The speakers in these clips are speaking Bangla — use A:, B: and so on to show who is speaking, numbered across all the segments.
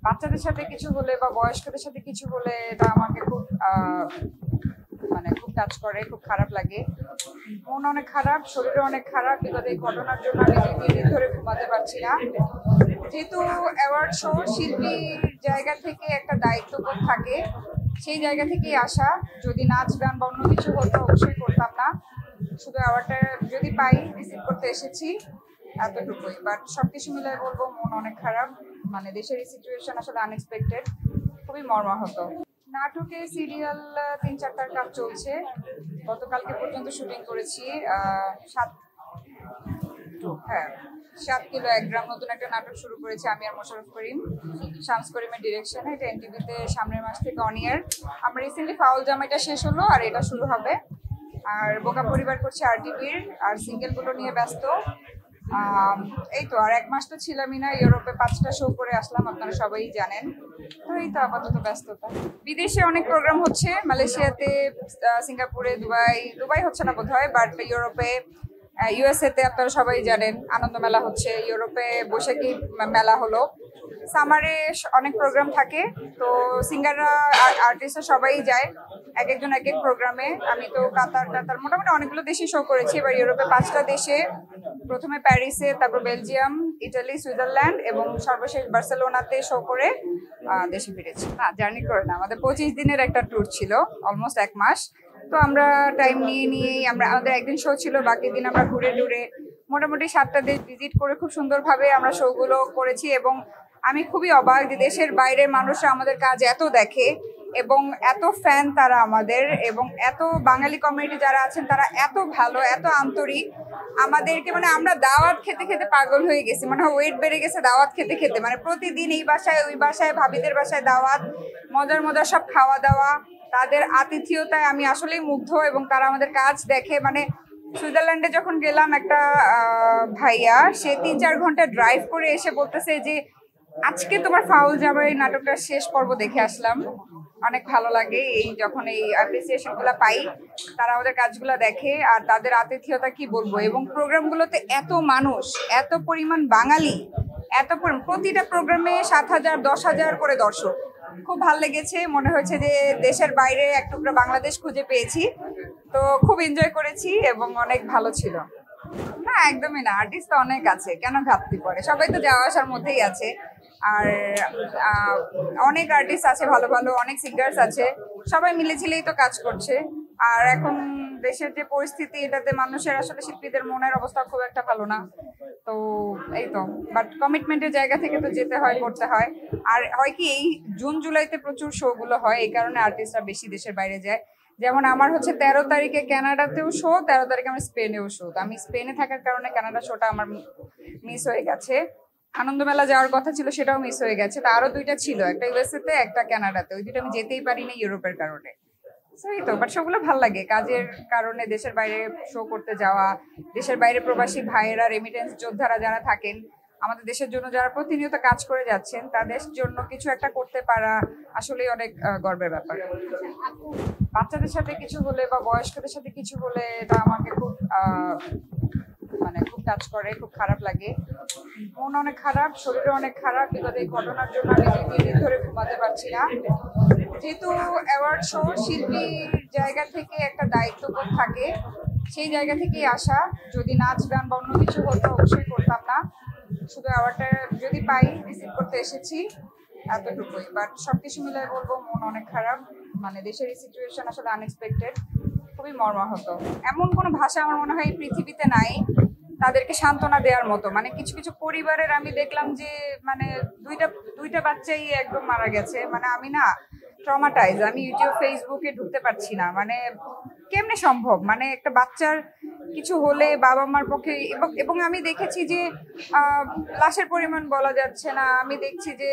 A: বাচ্চাদের সাথে কিছু হলে বা বয়স্কদের সাথে কিছু হলে এটা আমাকে খুব খুব টাচ করে, খুব খারাপ লাগে। মন অনেক খারাপ, শরীরে অনেক খারাপ। বিগত এই ঘটনার জন্য আমি 2-3 দিন ধরে ঘুমাতে পারছি না। যেহেতু অ্যাওয়ার্ড শো, শিল্পীর জায়গা থেকে একটা দায়িত্ববোধ থাকে, সেই জায়গা থেকেই আসা। যদি নাচ গান বা অন্য কিছু হতো অবশ্যই করতাম না। শুধু অ্যাওয়ার্ডটা যদি পাই, রিসিভ করতে এসেছি, এতটুকুই। বাট সবকিছু মিলাই বলবো মন অনেক খারাপ। দেশের এই সিচুয়েশন আসলে আনএক্সপেক্টেড, খুবই মর্মাহত। নাটকে সিরিয়াল 3-4টার কাজ চলছে। গতকালকে পর্যন্ত শুটিং করেছি। 7 কিলো 1 গ্রাম নতুন একটা নাটক শুরু করেছি আমি আর মোশাররফ করিম, শামস করিমের ডিরেকশনে। এটা এনটিভিতে সামনের মাস থেকে অন ইয়ার। আমরা রিসেন্টলি ফাউল জামাইটা শেষ হলো, আর এটা শুরু হবে। আর বোকা পরিবার করছে আরটিভির, আর সিঙ্গেলগুলো নিয়ে ব্যস্ত। এই তো, আর 1 মাস তো ছিলামই না, ইউরোপে 5টা শো করে আসলাম, আপনারা সবাই জানেন। তো এই তো আপাতত ব্যস্ততা। বিদেশে অনেক প্রোগ্রাম হচ্ছে, মালয়েশিয়াতে, সিঙ্গাপুরে, দুবাই হচ্ছে না বোধহয়, বাট ইউরোপে, ইউএসএ তে আপনারা সবাই জানেন আনন্দ মেলা হচ্ছে। ইউরোপে বৈশাখী মেলা হলো। সামারে অনেক প্রোগ্রাম থাকে, তো সিঙ্গাররা, আর্টিস্টরা সবাই যায় এক একজন এক এক প্রোগ্রামে। আমি তো কাতার মোটামুটি অনেকগুলো দেশে শো করেছি। এবার ইউরোপে 5টা দেশে, প্রথমে প্যারিসে, তারপর বেলজিয়াম, ইটালি, সুইজারল্যান্ড এবং সর্বশেষ বার্সেলোনাতে শো করে দেশে ফিরেছি। না, জার্নি করে না, আমাদের 25 দিনের একটা ট্যুর ছিল, অলমোস্ট 1 মাস। তো আমরা টাইম নিয়েই আমাদের একদিন শো ছিল, বাকি দিন আমরা ঘুরে টুরে মোটামুটি 7টা দেশ ভিজিট করে খুব সুন্দরভাবে আমরা শোগুলো করেছি। এবং আমি খুবই অবাক যে দেশের বাইরের মানুষরা আমাদের কাজ এত দেখে এবং এত ফ্যান তারা আমাদের, এবং এত বাঙালি কমিউনিটি যারা আছেন তারা এত ভালো, এত আন্তরিক আমাদেরকে। আমরা দাওয়াত খেতে খেতে পাগল হয়ে গেছি, ওয়েট বেড়ে গেছে দাওয়াত খেতে খেতে। প্রতিদিন এই বাসায় ওই বাসায়, ভাবিদের বাসায় দাওয়াত, মজার মজার সব খাওয়া দাওয়া, তাদের আতিথেয়তায় আমি আসলেই মুগ্ধ। এবং তারা আমাদের কাজ দেখে। সুইজারল্যান্ডে যখন গেলাম, একটা ভাইয়া, সে 3-4 ঘন্টা ড্রাইভ করে এসে বলতেছে যে আজকে তোমার ফাউল জামাই নাটকটা শেষ পর্ব দেখে আসলাম। অনেক ভালো লাগে এই যখন এই অ্যাপ্রিসিয়েশন গুলা পাই, তারা আমাদের কাজগুলো দেখে, আর তাদের আতিথেয়তা কি বলবো। এবং প্রোগ্রামগুলোতে এত মানুষ, এত পরিমাণ বাঙালি, প্রতিটা প্রোগ্রামে 7,000 10,000 করে দর্শক। খুব ভালো লেগেছে, মনে হয়েছে যে দেশের বাইরে এক টুকরা বাংলাদেশ খুঁজে পেয়েছি। তো খুব এনজয় করেছি এবং অনেক ভালো ছিল। না, একদমই না, আর্টিস্ট তো অনেক আছে, কেন ঘাটতি পড়ে? সবাই তো যাওয়া আসার মধ্যেই আছে। আর অনেক আর্টিস্ট আছে, ভালো ভালো অনেক সিঙ্গার্স আছে, সবাই মিলেছিলেই তো কাজ করছে। আর এখন দেশের যে পরিস্থিতি, এটাতে মানুষের আসলে শিল্পীদের মনের অবস্থা খুব একটা ভালো না। তো এই তো, বাট কমিটমেন্টের জায়গা থেকে তো যেতে হয়, করতে হয়। আর হয় কি, এই জুন জুলাইতে প্রচুর শো গুলো হয়, এই কারণে আর্টিস্টরা বেশি দেশের বাইরে যায়। যেমন আমার হচ্ছে 13 তারিখে কানাডাতেও শো, 13 তারিখে আমার স্পেনেও শো। তো আমি স্পেনে থাকার কারণে কানাডা শোটা আমার মিস হয়ে গেছে। আনন্দমেলা যাওয়ার কথা ছিল, সেটাও মিস হয়ে গেছে। তো আরো 2টা ছিল, একটা ইউএসএ তে, একটা কানাডাতে। ওই 2টা আমি যেতেই পারিনি ইউরোপের কারণে। সেই তো, বাট শোগুলো ভালো লাগে, কাজের কারণে দেশের বাইরে শো করতে যাওয়া। দেশের বাইরে প্রবাসী ভাইয়েরা, রেমিটেন্স যোদ্ধারা যারা থাকেন, আমাদের দেশের জন্য যারা প্রতিনিয়ত কাজ করে যাচ্ছেন, তাদের জন্য কিছু একটা করতে পারা আসলেই অনেক গর্বের ব্যাপার। বাচ্চাদের সাথে কিছু হলে বা বয়স্কদের সাথে কিছু হলে এটা আমাকে খুব খুব টাচ করে, খুব খারাপ লাগে। মন অনেক খারাপ, শরীরে অনেক খারাপ। বিগত এই ঘটনার জন্য আমি 2-3 দিন ধরে ঘুমাতে পারছি না। যেহেতু অ্যাওয়ার্ড শো, শিল্পীর জায়গা থেকে একটা দায়িত্ববোধ থাকে, সেই জায়গা থেকেই আসা। যদি নাচ গান বা অন্য কিছু হতো অবশ্যই করতাম না। শুধু অ্যাওয়ার্ডটা যদি পাই, রিসিভ করতে এসেছি, এতটুকুই। বাট সবকিছু মিলাই বলবো মন অনেক খারাপ। দেশের এই সিচুয়েশন আসলে আনএক্সপেক্টেড, খুবই মর্মাহত। এমন কোনো ভাষা আমার মনে হয় এই পৃথিবীতে নাই তাদেরকে সান্ত্বনা দেওয়ার মতো। কিছু কিছু পরিবারের আমি দেখলাম যে দুইটা বাচ্চাই একদম মারা গেছে। আমি না ট্রমাটাইজ, আমি ইউটিউব ফেসবুকে ঢুকতে পারছি না। কেমনে সম্ভব? একটা বাচ্চার কিছু হলে বাবা মার পক্ষে, এবং আমি দেখেছি যে লাশের পরিমাণ বলা যাচ্ছে না। আমি দেখছি যে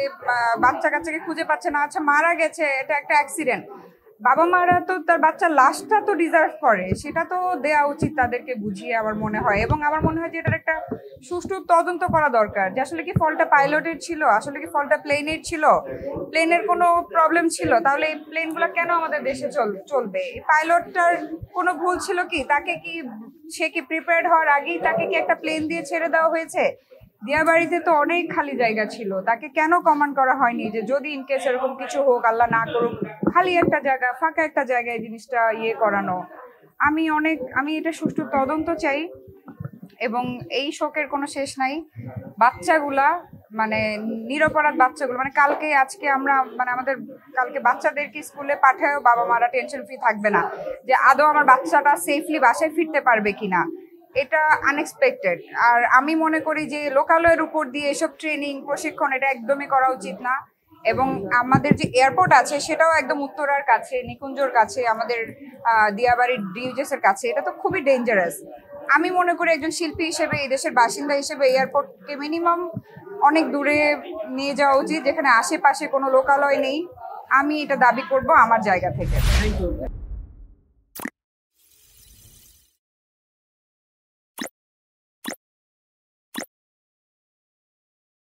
A: বাচ্চা কাচ্চাকে খুঁজে পাচ্ছে না। আচ্ছা, মারা গেছে, এটা একটা অ্যাক্সিডেন্ট। বাবা মারা তো তার বাচ্চার লাশটা তো ডিজার্ভ করে, সেটা তো দেওয়া উচিত তাদেরকে বুঝিয়ে, আমার মনে হয়। এবং আমার মনে হয় যে এটার একটা সুষ্ঠু তদন্ত করা দরকার, যে আসলে কি ফলটা পাইলটের ছিল, আসলে কি ফলটা প্লেনের ছিল, প্লেনের কোনো প্রবলেম ছিল, তাহলে এই প্লেনগুলো কেন আমাদের দেশে চলবে? এই পাইলটটার কোনো ভুল ছিল কি? সে কি প্রিপেয়ার্ড হওয়ার আগেই তাকে কি একটা প্লেন দিয়ে ছেড়ে দেওয়া হয়েছে? দিয়াবাড়িতে তো অনেক খালি জায়গা ছিল, তাকে কেন কমান্ড করা হয়নি যে যদি ইনকেস এরকম কিছু হোক, আল্লাহ না করুক, খালি একটা জায়গা, ফাঁকা একটা জায়গায় জিনিসটা করানো। আমি এটা সুষ্ঠু তদন্ত চাই, এবং এই শোকের কোনো শেষ নাই। বাচ্চাগুলা মানে নিরপরাধ বাচ্চাগুলো, মানে কালকে আজকে আমরা মানে আমাদের কালকে বাচ্চাদেরকে স্কুলে পাঠায়ও বাবা মারা টেনশন ফ্রি থাকবে না যে আদৌ আমার বাচ্চাটা সেফলি বাসায় ফিরতে পারবে কিনা। এটা আনএক্সপেক্টেড। আর আমি মনে করি যে লোকালয়ের উপর দিয়ে এসব ট্রেনিং প্রশিক্ষণ এটা একদমই করা উচিত না। এবং আমাদের যে এয়ারপোর্ট আছে সেটাও একদম উত্তরার কাছে, নিকুঞ্জর কাছে, আমাদের দিয়াবাড়ির ডিউজেস এর কাছে, এটা তো খুবই ডেঞ্জারাস। আমি মনে করি একজন শিল্পী হিসেবে, এই দেশের বাসিন্দা হিসেবে এয়ারপোর্টকে মিনিমাম অনেক দূরে নিয়ে যাওয়া উচিত, যেখানে আশেপাশে কোনো লোকালয় নেই। আমি এটা দাবি করব আমার জায়গা থেকে।